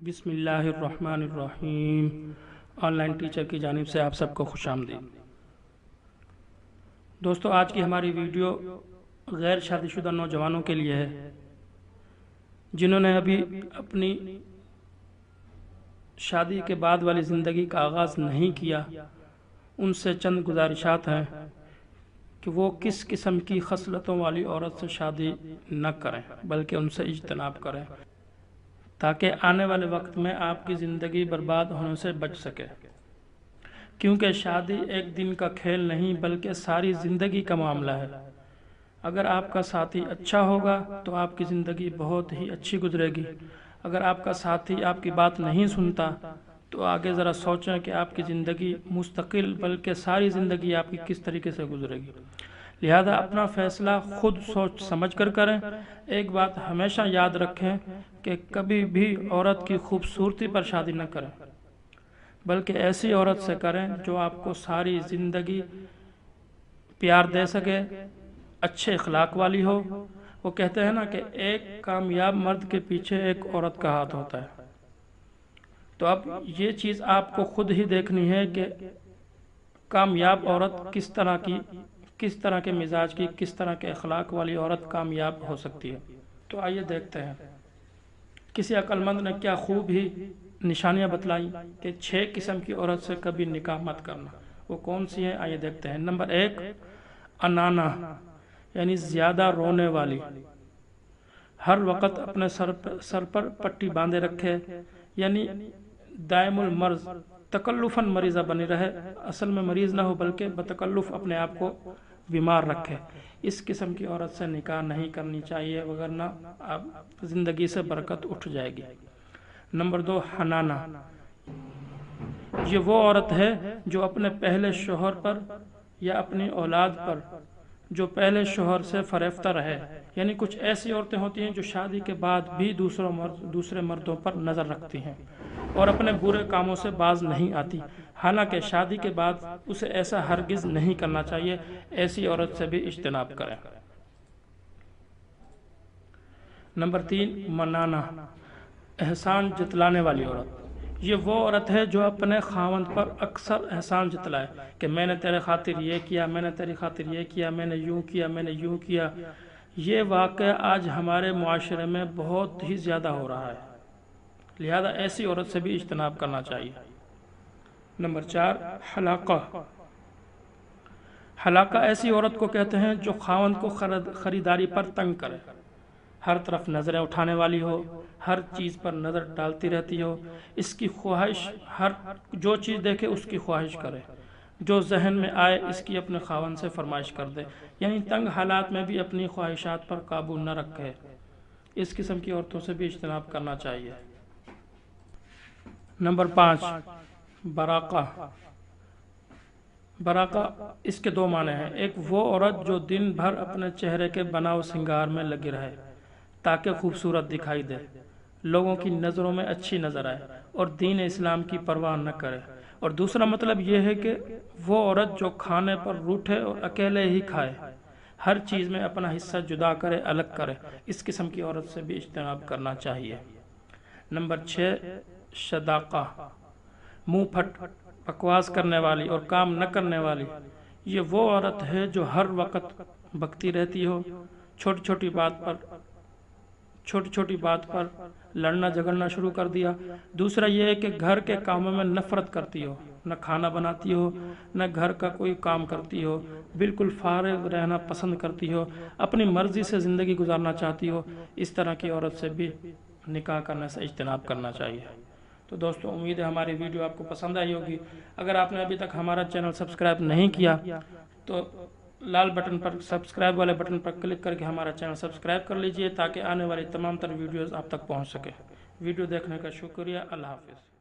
بسم اللہ الرحمن الرحیم۔ آن لائن ٹیچر کی جانب سے آپ سب کو خوش آمدید۔ دوستو، آج کی ہماری ویڈیو غیر شادی شدہ نوجوانوں کے لیے ہے جنہوں نے ابھی اپنی شادی کے بعد والی زندگی کا آغاز نہیں کیا۔ ان سے چند گزارشات ہیں کہ وہ کس قسم کی خصلتوں والی عورت سے شادی نہ کریں بلکہ ان سے اجتناب کریں، تاکہ آنے والے وقت میں آپ کی زندگی برباد ہونے سے بچ سکے، کیونکہ شادی ایک دن کا کھیل نہیں بلکہ ساری زندگی کا معاملہ ہے۔ اگر آپ کا ساتھی اچھا ہوگا تو آپ کی زندگی بہت ہی اچھی گزرے گی۔ اگر آپ کا ساتھی آپ کی بات نہیں سنتا تو آگے ذرا سوچیں کہ آپ کی زندگی مستقل بلکہ ساری زندگی آپ کی کس طریقے سے گزرے گی۔ لہذا اپنا فیصلہ خود سوچ سمجھ کر کریں۔ ایک بات ہمیشہ یاد رکھیں کہ کبھی بھی عورت کی خوبصورتی پر شادی نہ کریں، بلکہ ایسی عورت سے کریں جو آپ کو ساری زندگی پیار دے سکے، اچھے اخلاق والی ہو۔ وہ کہتے ہیں نا کہ ایک کامیاب مرد کے پیچھے ایک عورت کا ہاتھ ہوتا ہے۔ تو اب یہ چیز آپ کو خود ہی دیکھنی ہے کہ کامیاب عورت کس طرح کے مزاج کی، کس طرح کے اخلاق والی عورت کامیاب ہو سکتی ہے۔ تو آئیے دیکھتے ہیں کسی عقل مند نے کیا خوب ہی نشانیاں بتلائیں کہ 6 قسم کی عورت سے کبھی نکاح مت کرنا۔ وہ کون سی ہیں؟ آئیے دیکھتے ہیں۔ نمبر 1، انانا، یعنی زیادہ رونے والی، ہر وقت اپنے سر پر پٹی باندھے رکھے، یعنی دائم المرض، تکلفاً مریضہ بنی رہے، اصل میں مریض نہ ہو بلکہ بتکلف اپنے آپ کو بیمار رکھے۔ اس قسم کی عورت سے نکاح نہیں کرنی چاہیے، وگرنہ آپ زندگی سے برکت اٹھ جائے گی۔ نمبر 2، حنانہ، یہ وہ عورت ہے جو اپنے پہلے شوہر پر یا اپنی اولاد پر جو پہلے شوہر سے فریفتہ رہے، یعنی کچھ ایسی عورتیں ہوتی ہیں جو شادی کے بعد بھی دوسرے مردوں پر نظر رکھتی ہیں اور اپنے برے کاموں سے باز نہیں آتی، حالانکہ شادی کے بعد اسے ایسا ہرگز نہیں کرنا چاہیے۔ ایسی عورت سے بھی اجتناب کریں۔ نمبر 3، منانہ، احسان جتلانے والی عورت، یہ وہ عورت ہے جو اپنے خاوند پر اکثر احسان جتلائے کہ میں نے تیرے خاطر یہ کیا، میں نے تیری خاطر یہ کیا، میں نے یوں کیا، میں نے یوں کیا۔ یہ واقعہ آج ہمارے معاشرے میں بہت ہی زیادہ ہو رہا ہے، لہذا ایسی عورت سے بھی اجتناب کرنا چاہیے۔ نمبر 4، حلاقہ، حلاقہ ایسی عورت کو کہتے ہیں جو خاوند کو خریداری پر تنگ کرے، ہر طرف نظریں اٹھانے والی ہو، ہر چیز پر نظر ڈالتی رہتی ہو، اس کی خواہش، جو چیز دیکھے اس کی خواہش کرے، جو ذہن میں آئے اس کی اپنے خاوند سے فرمائش کر دے، یعنی تنگ حالات میں بھی اپنی خواہشات پر قابو نہ رکھے۔ اس قسم کی عورتوں سے بھی اجتناب کرنا چاہیے۔ نمبر 5، براقہ، براقہ اس کے 2 معنی ہیں۔ ایک وہ عورت جو دن بھر اپنے چہرے کے بناؤ سنگار میں لگی رہے تاکہ خوبصورت دکھائی دے، لوگوں کی نظروں میں اچھی نظر آئے اور دین اسلام کی پرواہ نہ کرے۔ اور دوسرا مطلب یہ ہے کہ وہ عورت جو کھانے پر روٹھے اور اکیلے ہی کھائے، ہر چیز میں اپنا حصہ جدا کرے، الگ کرے، اس قسم کی عورت سے بھی اجتناب کرنا چاہیے۔ نمبر 6، شداقہ، منہ پھٹ، بکواس کرنے والی اور کام نہ کرنے والی، یہ وہ عورت ہے جو ہر وقت بکتی رہتی ہو، چھوٹی چھوٹی بات پر لڑنا جھگڑنا شروع کر دیا۔ دوسرا یہ ہے کہ گھر کے کاموں میں نفرت کرتی ہو، نہ کھانا بناتی ہو، نہ گھر کا کوئی کام کرتی ہو، بالکل فارغ رہنا پسند کرتی ہو، اپنی مرضی سے زندگی گزارنا چاہتی ہو۔ اس طرح کی عورت سے بھی نکاح کرنے سے اجتناب کرنا چاہیے۔ تو دوستو، امید ہے ہماری ویڈیو آپ کو پسند آئی ہوگی۔ اگر آپ نے ابھی تک ہمارا چینل سبسکرائب نہیں کیا تو لال بٹن پر، سبسکرائب والے بٹن پر کلک کر کے ہمارا چینل سبسکرائب کر لیجئے تاکہ آنے والی تمام تر ویڈیوز آپ تک پہنچ سکے۔ ویڈیو دیکھنے کا شکریہ۔ اللہ حافظ۔